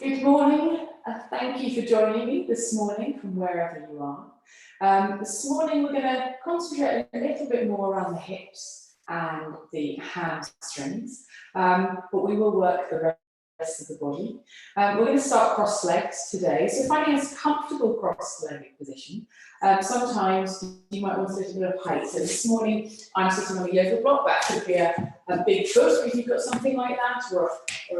Good morning. Thank you for joining me this morning from wherever you are. This morning we're going to concentrate a little bit more around the hips and the hamstrings, but we will work the rest of the body. We're going to start cross legs today, so finding a comfortable cross-legged position. Sometimes you might want to sit a bit of height. So this morning I'm sitting on a yoga block. That could be a big foot if you've got something like that, or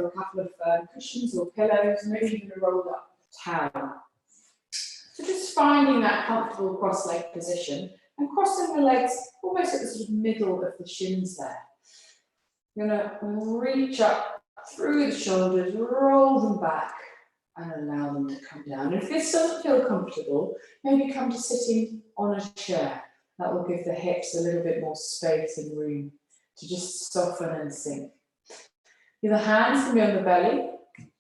a couple of cushions or pillows, maybe even a rolled up towel. So just finding that comfortable cross-leg position and crossing the legs almost at the sort of middle of the shins there. You're going to reach up through the shoulders, roll them back and allow them to come down. If this doesn't feel comfortable, maybe come to sitting on a chair. That will give the hips a little bit more space and room to just soften and sink. The hands can be on the belly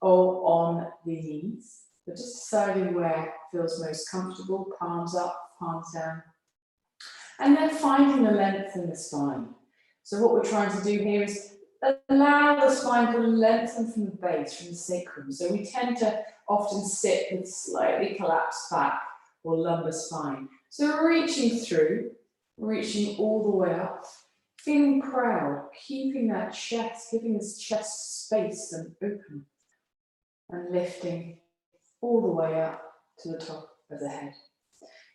or on the knees, but just deciding where feels most comfortable, palms up, palms down. And then finding the length in the spine. So what we're trying to do here is allow the spine to lengthen from the base, from the sacrum. So we tend to often sit with slightly collapsed back or lumbar spine. So reaching through, reaching all the way up, feeling proud, keeping that chest, giving this chest space and open, and lifting all the way up to the top of the head.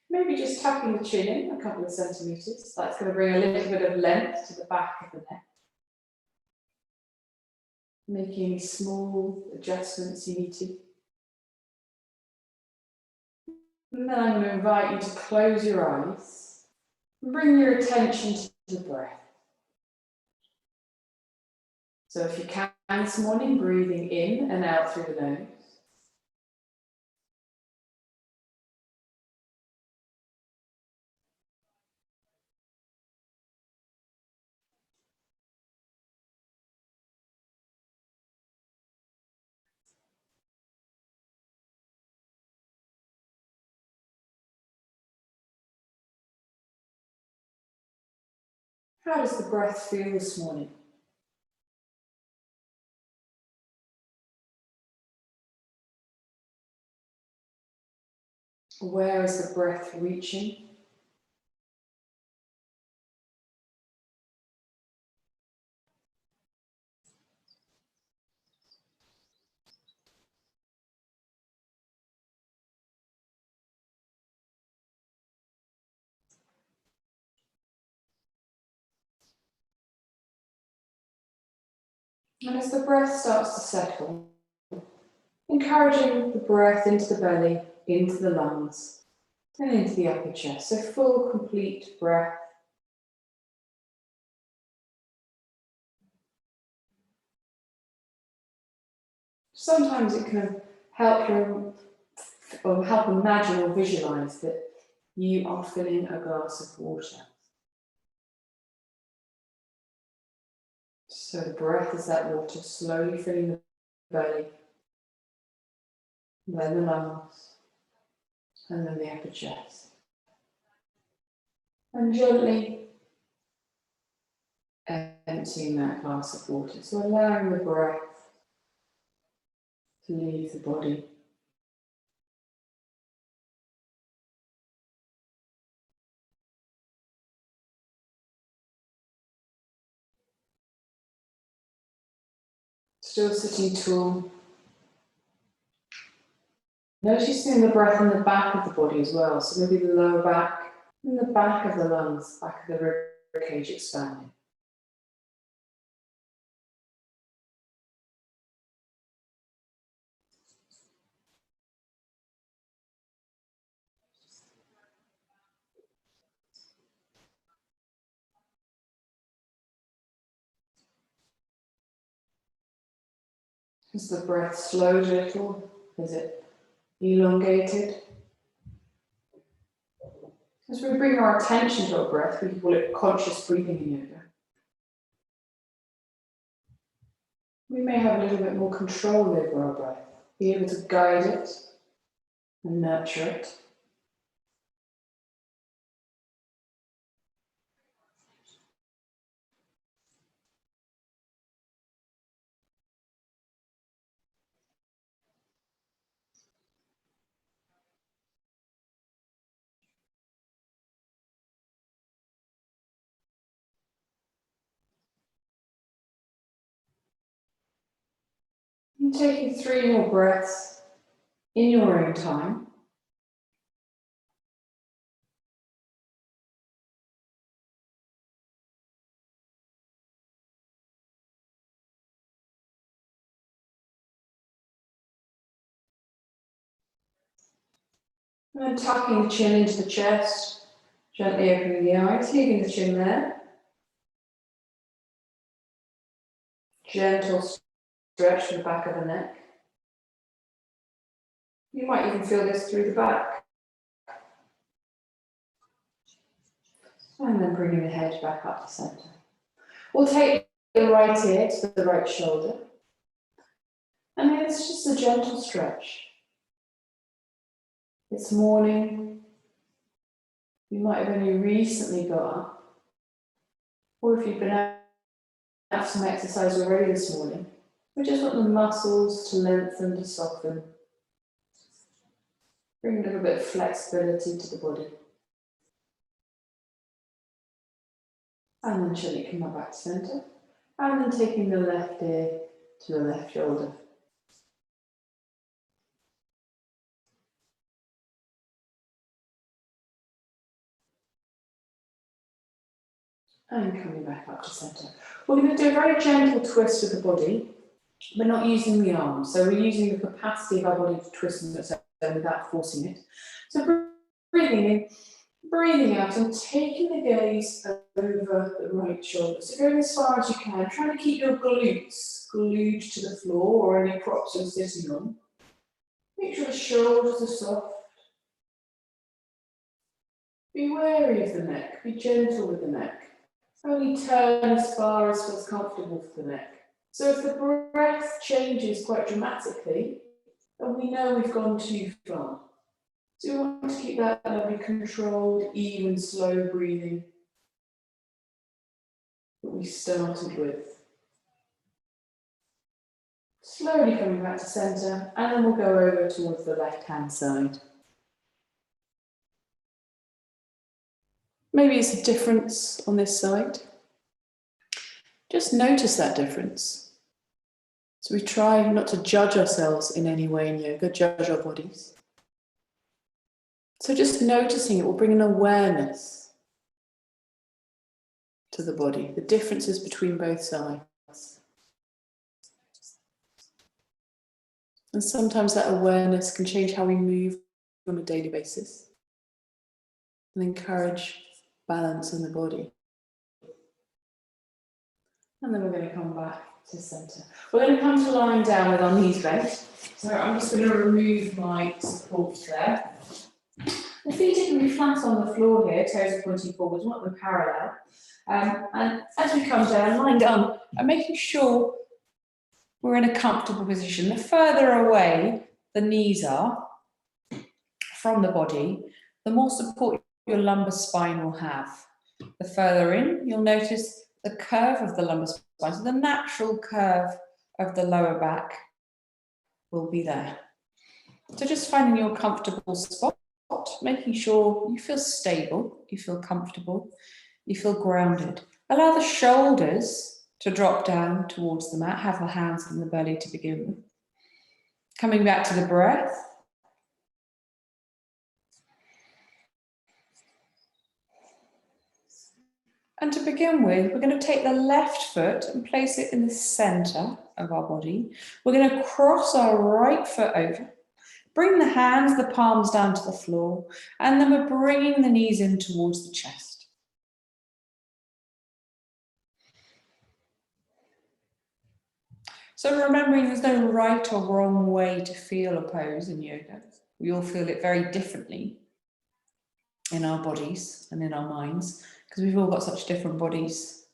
Maybe just tucking the chin in a couple of centimetres. That's going to bring a little bit of length to the back of the neck. Making any small adjustments you need to. And then I'm going to invite you to close your eyes and bring your attention to the breath. So if you can this morning, breathing in and out through the nose. How does the breath feel this morning? Where is the breath reaching? And as the breath starts to settle, encouraging the breath into the belly, into the lungs, and into the upper chest. So full, complete breath. Sometimes it can help you, or help imagine or visualize that you are filling a glass of water. So the breath is that water slowly filling the belly, then the lungs, and then the upper chest. And gently emptying that glass of water. So allowing the breath to leave the body. Still sitting tall. Noticing the breath in the back of the body as well. So maybe the lower back and the back of the lungs, back of the rib cage expanding. Is the breath slowed a little? Is it elongated? As we bring our attention to our breath, we call it conscious breathing in yoga. We may have a little bit more control over our breath, be able to guide it and nurture it. And taking 3 more breaths in your own time. And then tucking the chin into the chest, gently opening the eyes, leaving the chin there. Gentle stretch to the back of the neck. You might even feel this through the back. And then bringing the head back up to centre. We'll take the right ear to the right shoulder. And then it's just a gentle stretch. It's morning. You might have only recently got up. Or if you've been out some exercise already this morning, we just want the muscles to lengthen, to soften. Bring a little bit of flexibility to the body. And then gently come back to centre. And then taking the left ear to the left shoulder. And coming back up to centre. We're going to do a very gentle twist of the body. We're not using the arms, so we're using the capacity of our body to twist on its own without forcing it. So breathing in, breathing out, and taking the gaze over the right shoulder. So going as far as you can, trying to keep your glutes glued to the floor or any props you're sitting on. Make sure the shoulders are soft. Be wary of the neck, be gentle with the neck. Only turn as far as feels comfortable for the neck. So if the breath changes quite dramatically, then we know we've gone too far. So we want to keep that very controlled, even, slow breathing that we started with. Slowly coming back to centre, and then we'll go over towards the left-hand side. Maybe it's a difference on this side. Just notice that difference. So we try not to judge ourselves in any way in yoga, judge our bodies. So just noticing it will bring an awareness to the body, the differences between both sides. And sometimes that awareness can change how we move on a daily basis and encourage balance in the body. And then we're going to come back to centre. We're going to come to lying down with our knees bent. So I'm just going to remove my support there. The feet are going to be flat on the floor here, toes are pointing forwards, we want them parallel. And as we come down, lying down, and making sure we're in a comfortable position. The further away the knees are from the body, the more support your lumbar spine will have. The further in, you'll notice the curve of the lumbar spine, so the natural curve of the lower back will be there. So just finding your comfortable spot, making sure you feel stable, you feel comfortable, you feel grounded. Allow the shoulders to drop down towards the mat, have the hands in the belly to begin with. Coming back to the breath. And to begin with, we're going to take the left foot and place it in the centre of our body. We're going to cross our right foot over, bring the hands, the palms down to the floor, and then we're bringing the knees in towards the chest. So remembering there's no right or wrong way to feel a pose in yoga. We all feel it very differently in our bodies and in our minds, because we've all got such different bodies.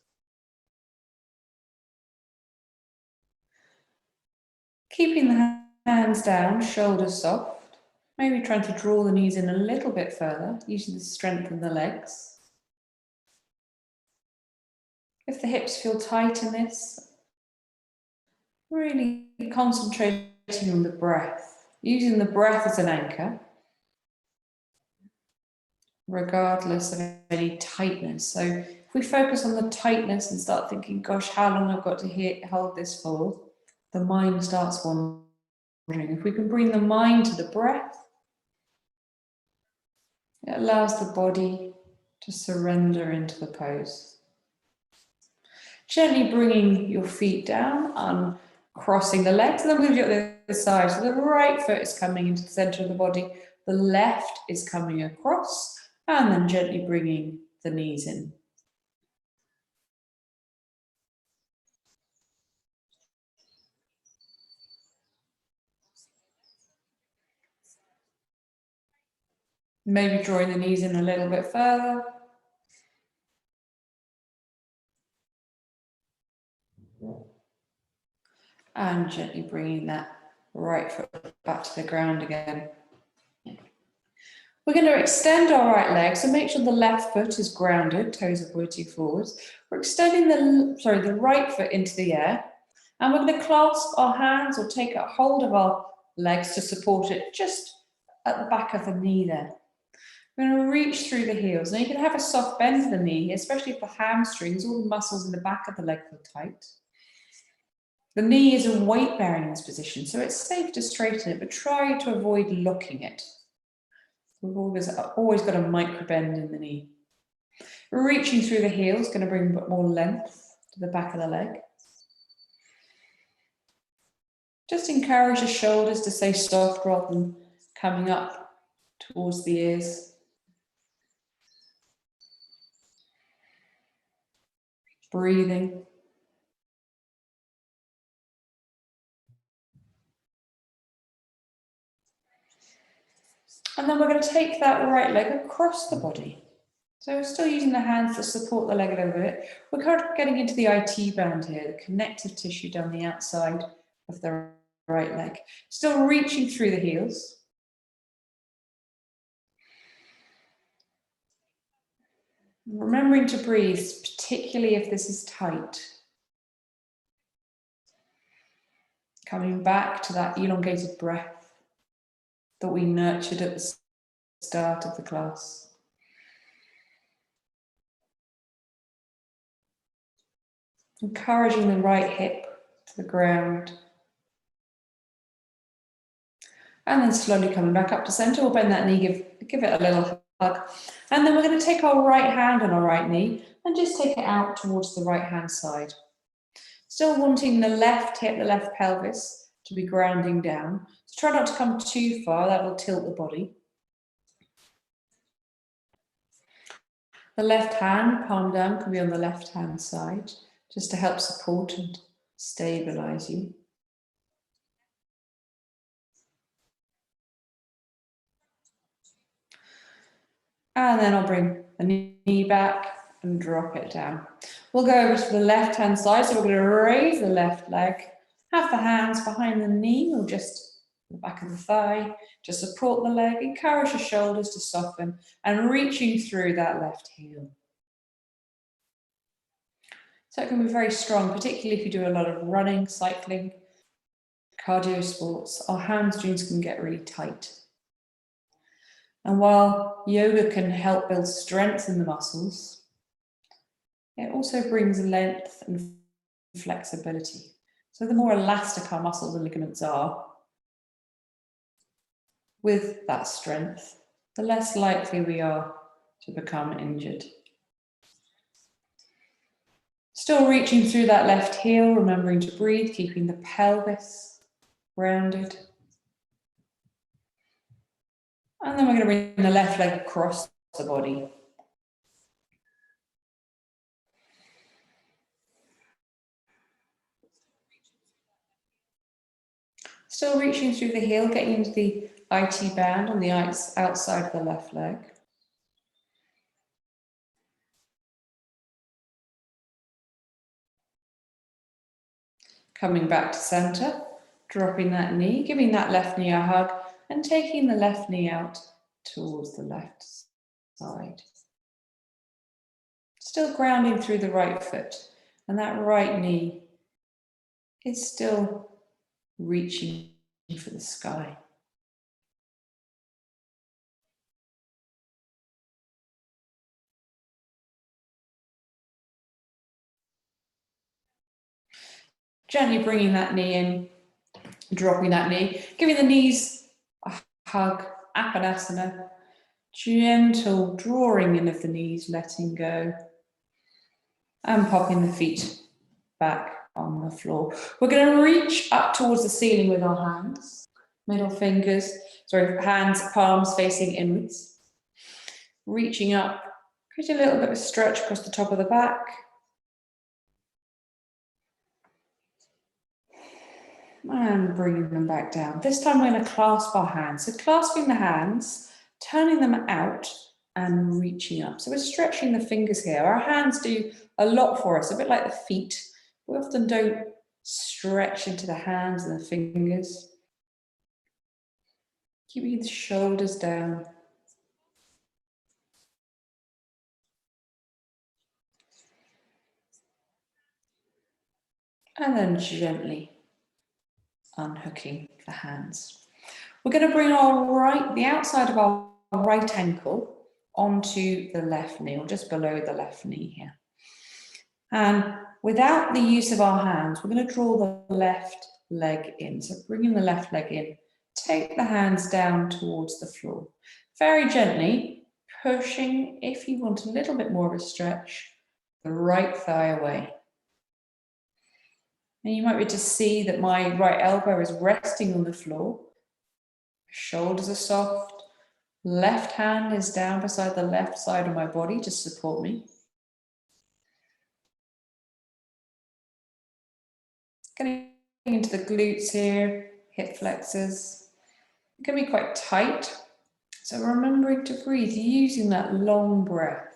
Keeping the hands down, shoulders soft, maybe trying to draw the knees in a little bit further, using the strength in the legs. If the hips feel tight in this, really concentrating on the breath, using the breath as an anchor, regardless of any tightness. So if we focus on the tightness and start thinking, gosh, how long I've got to hold this for, the mind starts wandering. If we can bring the mind to the breath, it allows the body to surrender into the pose. Gently bringing your feet down, uncrossing the legs, and then move you to the other side. So the right foot is coming into the center of the body, the left is coming across, and then gently bringing the knees in. Maybe drawing the knees in a little bit further. And gently bringing that right foot back to the ground again. We're going to extend our right leg, so make sure the left foot is grounded, toes are pointing forwards. We're extending the right foot into the air, and we're going to clasp our hands or take a hold of our legs to support it just at the back of the knee there. We're going to reach through the heels. Now you can have a soft bend to the knee here, especially if the hamstrings, all the muscles in the back of the leg feel tight. The knee is a weight bearing in this position, so it's safe to straighten it, but try to avoid locking it. We've always got a micro bend in the knee. Reaching through the heels, going to bring a bit more length to the back of the leg. Just encourage the shoulders to stay soft rather than coming up towards the ears. Breathing. And then we're going to take that right leg across the body. So we're still using the hands to support the leg a little bit. We're kind of getting into the IT band here, the connective tissue down the outside of the right leg. Still reaching through the heels. Remembering to breathe, particularly if this is tight. Coming back to that elongated breath that we nurtured at the start of the class. Encouraging the right hip to the ground. And then slowly coming back up to center. We'll bend that knee, give it a little hug. And then we're going to take our right hand on our right knee and just take it out towards the right hand side. Still wanting the left hip, the left pelvis to be grounding down. So try not to come too far, that will tilt the body. The left hand, palm down, can be on the left hand side, just to help support and stabilize you. And then I'll bring the knee back and drop it down. We'll go over to the left hand side, so we're going to raise the left leg, have the hands behind the knee or just the back of the thigh to support the leg, encourage the shoulders to soften and reaching through that left heel. So it can be very strong, particularly if you do a lot of running, cycling, cardio sports. Our hamstrings can get really tight. And while yoga can help build strength in the muscles, it also brings length and flexibility. So the more elastic our muscles and ligaments are, with that strength, the less likely we are to become injured. Still reaching through that left heel, remembering to breathe, keeping the pelvis rounded. And then we're going to bring the left leg across the body. Still reaching through the heel, getting into the IT band on the outside of the left leg. Coming back to center, dropping that knee, giving that left knee a hug, and taking the left knee out towards the left side. Still grounding through the right foot, and that right knee is still reaching for the sky. Gently bringing that knee in, dropping that knee, giving the knees a hug, Apanasana, gentle drawing in of the knees, letting go, and popping the feet back on the floor. We're going to reach up towards the ceiling with our hands, hands, palms facing inwards. Reaching up, create a little bit of a stretch across the top of the back. And bringing them back down. This time we're going to clasp our hands. So clasping the hands, turning them out and reaching up. So we're stretching the fingers here. Our hands do a lot for us, a bit like the feet. We often don't stretch into the hands and the fingers. Keeping the shoulders down. And then gently unhooking the hands. We're going to bring the outside of our right ankle onto the left knee, or just below the left knee here. And without the use of our hands, we're going to draw the left leg in. So bringing the left leg in, take the hands down towards the floor. Very gently pushing, if you want a little bit more of a stretch, the right thigh away. And you might be able to see that my right elbow is resting on the floor. Shoulders are soft. Left hand is down beside the left side of my body to support me. Getting into the glutes here, hip flexors. It can be quite tight. So remembering to breathe, using that long breath.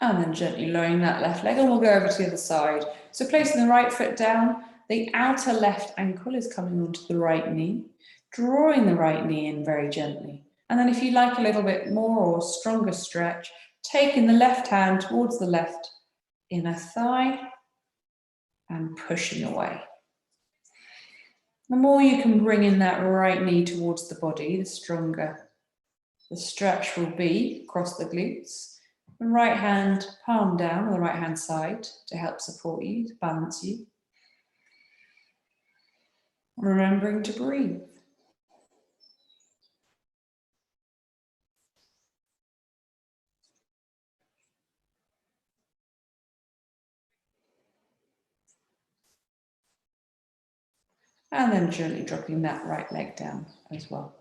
And then gently lowering that left leg, and we'll go over to the other side. So placing the right foot down, the outer left ankle is coming onto the right knee, drawing the right knee in very gently. And then if you like a little bit more or stronger stretch, taking the left hand towards the left inner thigh and pushing away. The more you can bring in that right knee towards the body, the stronger the stretch will be across the glutes. The right hand palm down on the right hand side to help support you, to balance you. Remembering to breathe. And then gently dropping that right leg down as well.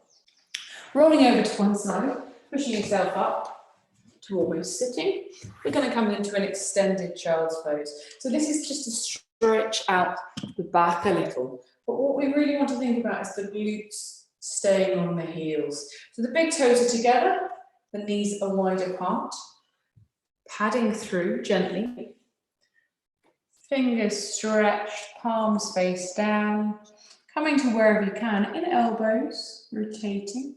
Rolling over to one side, pushing yourself up to almost sitting. We're going to come into an extended child's pose. So this is just to stretch out the back a little. But what we really want to think about is the glutes staying on the heels. So the big toes are together, the knees are wide apart, padding through gently. Fingers stretched, palms face down, coming to wherever you can, in elbows, rotating,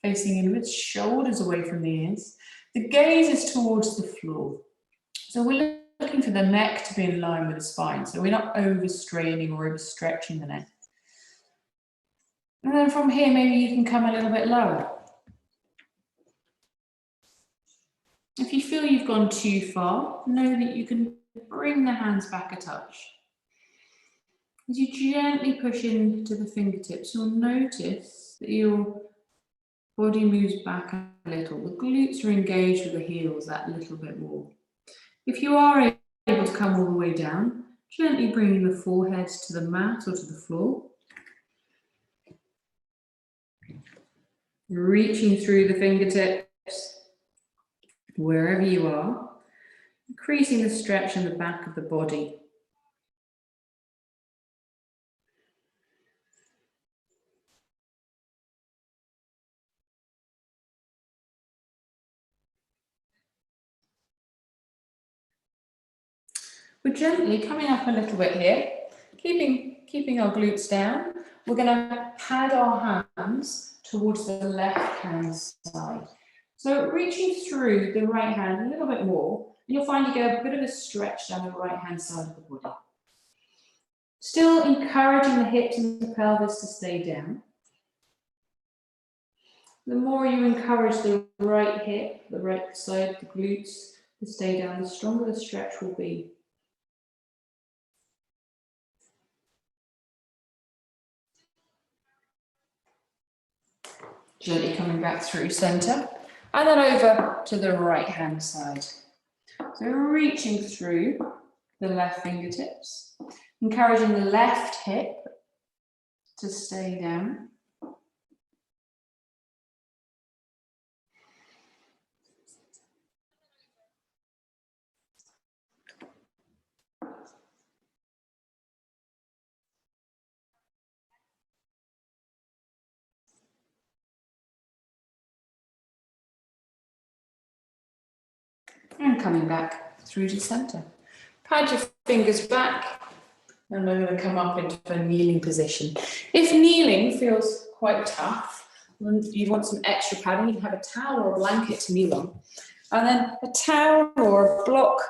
facing inwards, shoulders away from the ears. The gaze is towards the floor. So we're looking for the neck to be in line with the spine. So we're not overstraining or overstretching the neck. And then from here, maybe you can come a little bit lower. If you feel you've gone too far, know that you can bring the hands back a touch. As you gently push into the fingertips, you'll notice that your body moves back a little. The glutes are engaged with the heels that little bit more. If you are able to come all the way down, gently bringing the forehead to the mat or to the floor. Reaching through the fingertips, wherever you are, increasing the stretch in the back of the body. We're gently coming up a little bit here, keeping our glutes down. We're going to pad our hands towards the left hand side. So reaching through the right hand a little bit more, and you'll find you get a bit of a stretch down the right hand side of the body. Still encouraging the hips and the pelvis to stay down. The more you encourage the right hip, the right side, the glutes, to stay down, the stronger the stretch will be. Gently coming back through center, and then over to the right hand side. So reaching through the left fingertips, encouraging the left hip to stay down. And coming back through to center. Pad your fingers back, and we're going to come up into a kneeling position. If kneeling feels quite tough, and you want some extra padding, you can have a towel or a blanket to kneel on, and then a towel or a block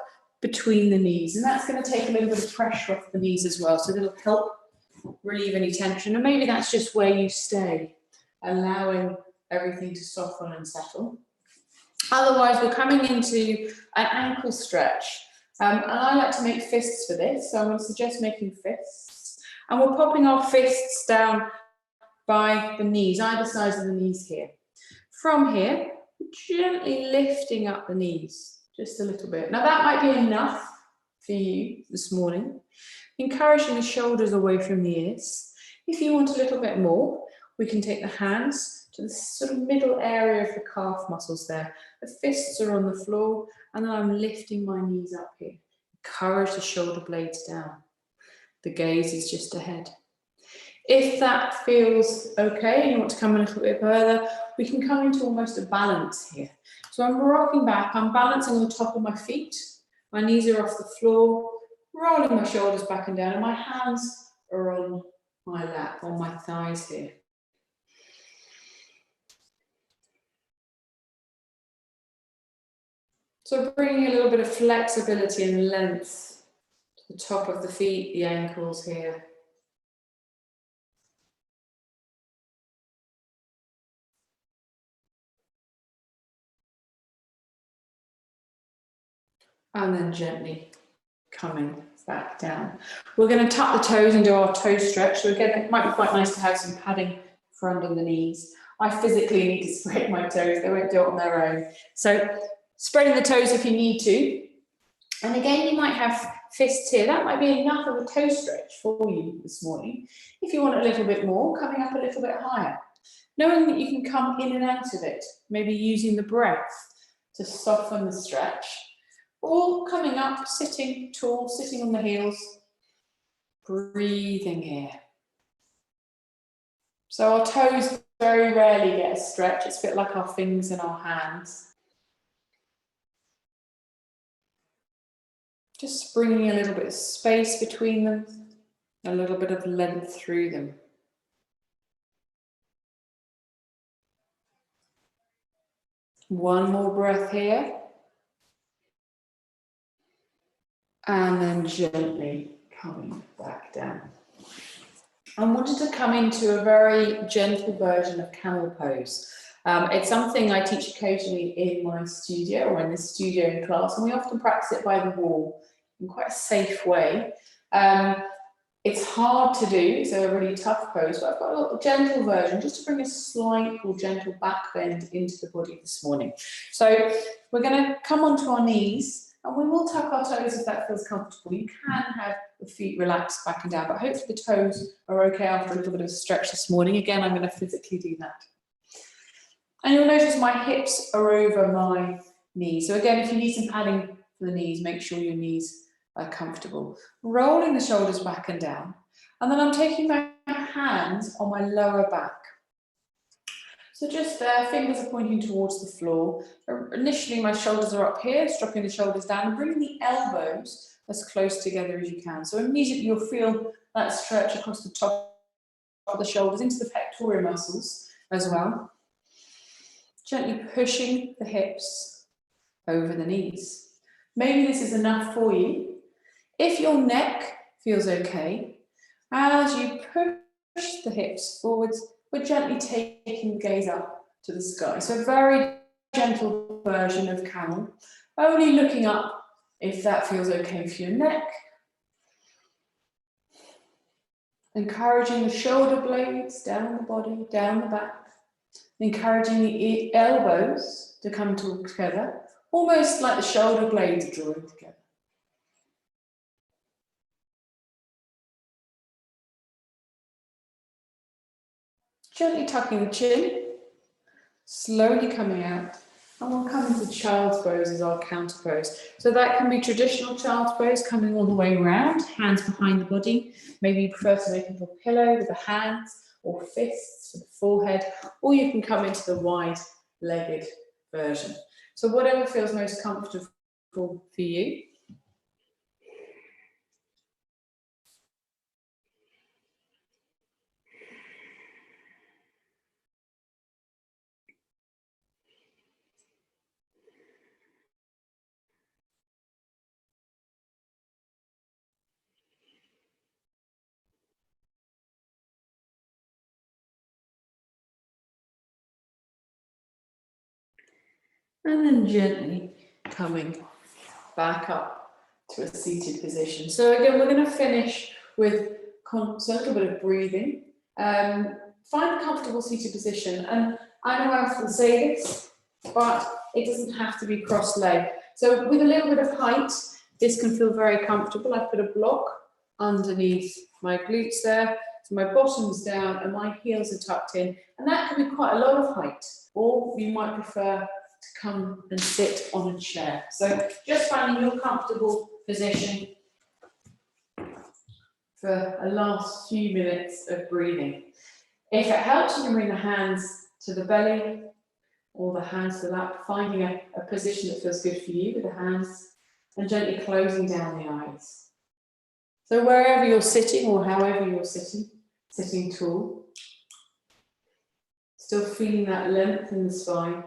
between the knees, and that's going to take a little bit of pressure off the knees as well, so that'll help relieve any tension. And maybe that's just where you stay, allowing everything to soften and settle. Otherwise, we're coming into an ankle stretch. And I like to make fists for this, so I'm going to suggest making fists. And we're popping our fists down by the knees, either sides of the knees here. From here, gently lifting up the knees, just a little bit. Now that might be enough for you this morning. Encouraging the shoulders away from the ears. If you want a little bit more, we can take the hands to the sort of middle area of the calf muscles there. The fists are on the floor, and then I'm lifting my knees up here. Encourage the shoulder blades down. The gaze is just ahead. If that feels okay and you want to come a little bit further, we can come into almost a balance here. So I'm rocking back, I'm balancing on the top of my feet. My knees are off the floor, rolling my shoulders back and down, and my hands are on my lap, on my thighs here. So bringing a little bit of flexibility and length to the top of the feet, the ankles here. And then gently coming back down. We're going to tuck the toes and do our toe stretch. So again, it might be quite nice to have some padding for under the knees. I physically need to spread my toes. They won't do it on their own. So spreading the toes if you need to. And again, you might have fists here. That might be enough of a toe stretch for you this morning. If you want a little bit more, coming up a little bit higher. Knowing that you can come in and out of it, maybe using the breath to soften the stretch. Or coming up, sitting tall, sitting on the heels, breathing here. So our toes very rarely get a stretch. It's a bit like our fingers in our hands. Just bringing a little bit of space between them, a little bit of length through them. One more breath here. And then gently coming back down. I wanted to come into a very gentle version of camel pose. It's something I teach occasionally in my studio or in the studio in class, and we often practice it by the wall in quite a safe way. It's hard to do, it's a really tough pose, but I've got a little gentle version just to bring a slight or gentle back bend into the body this morning. So we're going to come onto our knees, and we will tuck our toes if that feels comfortable. You can have the feet relaxed back and down, but hopefully the toes are okay after a little bit of stretch this morning. Again, I'm going to physically do that. And you'll notice my hips are over my knees. So again, if you need some padding for the knees, make sure your knees are comfortable. Rolling the shoulders back and down. And then I'm taking my hands on my lower back. So just there, fingers are pointing towards the floor. Initially, my shoulders are up here, dropping the shoulders down and bringing the elbows as close together as you can. So immediately you'll feel that stretch across the top of the shoulders into the pectoral muscles as well. Gently pushing the hips over the knees. Maybe this is enough for you. If your neck feels okay, as you push the hips forwards, we're gently taking the gaze up to the sky. So a very gentle version of camel. Only looking up if that feels okay for your neck. Encouraging the shoulder blades down the body, down the back. Encouraging the elbows to come together, almost like the shoulder blades are drawing together. Gently tucking the chin, slowly coming out. And we'll come into child's pose as our counter pose. So that can be traditional child's pose, coming all the way around, hands behind the body. Maybe you prefer to make a little pillow with the hands or fists for the forehead, or you can come into the wide-legged version. So whatever feels most comfortable for you. And then gently coming back up to a seated position. So again, we're going to finish with a little bit of breathing. Find a comfortable seated position. And I know I often say this, but it doesn't have to be cross-legged. So with a little bit of height, this can feel very comfortable. I put a block underneath my glutes there. So my bottom's down and my heels are tucked in. And that can be quite a lot of height. Or you might prefer to come and sit on a chair. So just finding your comfortable position for a last few minutes of breathing. If it helps, you can bring the hands to the belly or the hands to the lap, finding a position that feels good for you with the hands and gently closing down the eyes. So wherever you're sitting or however you're sitting, sitting tall, still feeling that length in the spine.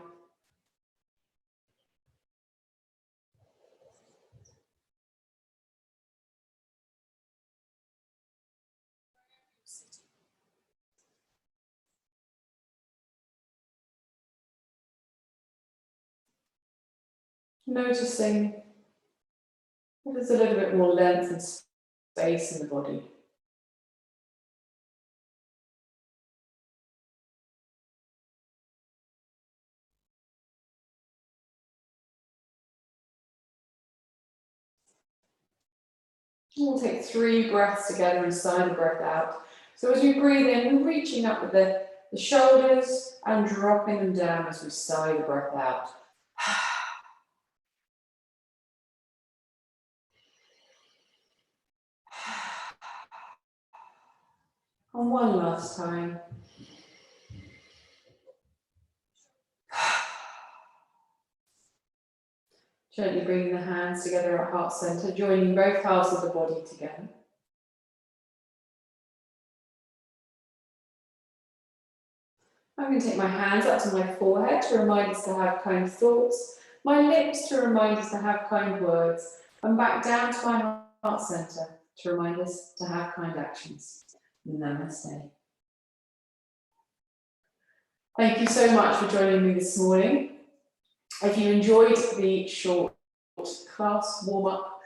Noticing if there's a little bit more length and space in the body. We'll take 3 breaths together and sigh the breath out. So as we breathe in, we're reaching up with the shoulders and dropping them down as we sigh the breath out. And one last time. Gently bringing the hands together at heart center, joining both halves of the body together. I'm going to take my hands up to my forehead to remind us to have kind thoughts, my lips to remind us to have kind words, and back down to my heart center to remind us to have kind actions. Namaste. Thank you so much for joining me this morning. If you enjoyed the short class warm-up,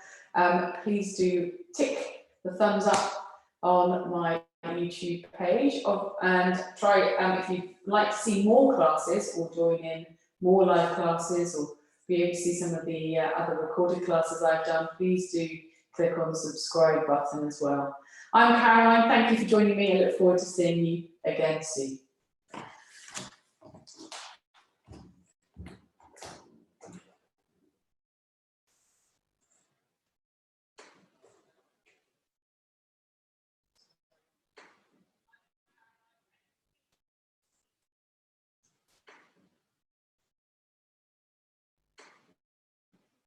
please do tick the thumbs up on my YouTube page and try, if you'd like to see more classes or join in more live classes or be able to see some of the other recorded classes I've done, please do click on the subscribe button as well. I'm Caroline, thank you for joining me. I look forward to seeing you again soon.